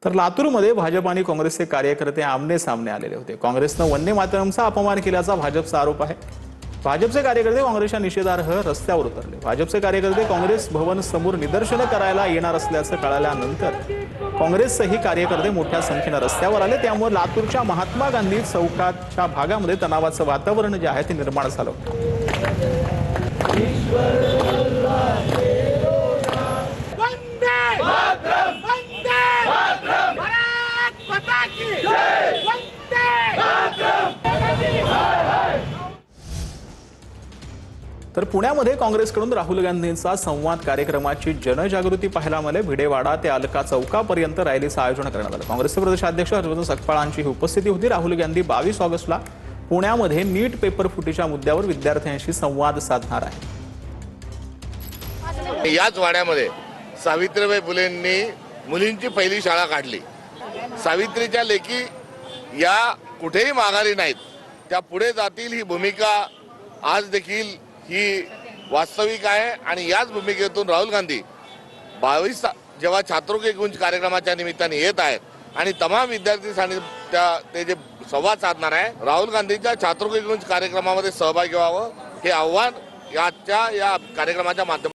तर लातूरमध्ये भाजप आणि काँग्रेसचे कार्यकर्ते आमने सामने आलेले होते। काँग्रेसनं वंदे मातरमचा अपमान केल्याचा भाजपचा आरोप आहे। भाजपचे कार्यकर्ते काँग्रेसच्या निषेधार्ह रस्त्यावर उतरले। भाजपचे कार्यकर्ते काँग्रेस भवन समोर निदर्शनं करायला येणार असल्याचं कळाल्यानंतर काँग्रेसचेही कार्यकर्ते मोठ्या संख्येने रस्त्यावर आले। त्यामुळे लातूरच्या महात्मा गांधी चौकाच्या भागामध्ये तणावाचं वातावरण जे आहे ते निर्माण झालं होतं। तर पुण्यामध्ये काँग्रेसकडून राहुल गांधींचा संवाद कार्यक्रमाची जनजागृती पाहायला मिळाली। भिडेवाडा ते अलका चौकापर्यंत रॅलीचं आयोजन करण्यात आलं। काँग्रेसचे प्रदेशाध्यक्ष हर्षवर्धन सकपाळांची उपस्थिती होती। राहुल गांधी 22 ऑगस्टला पुण्यामध्ये नीट पेपर फुटीच्या मुद्द्यावर विद्यार्थ्यांशी संवाद साधणार आहे। याच वाड्यामध्ये सावित्रीबाई फुलेंनी मुलींची पहिली शाळा काढली। सावित्रीच्या लेखी या कुठेही माघारी नाहीत, त्या पुढे जातील ही भूमिका आज देखील ही वास्तविक आहे। आणि याच भूमिकेतून राहुल गांधी 22 जेव्हा छात्रों के गुंज कार्यक्रमाच्या निमित्ताने येत आहेत आणि तमाम विद्यार्थी ते जे संवाद साधणार आहे, राहुल गांधींच्या छात्रों के गुंज कार्यक्रमामध्ये सहभागी व्हावं हे आव्हान या कार्यक्रमाच्या माध्यमातून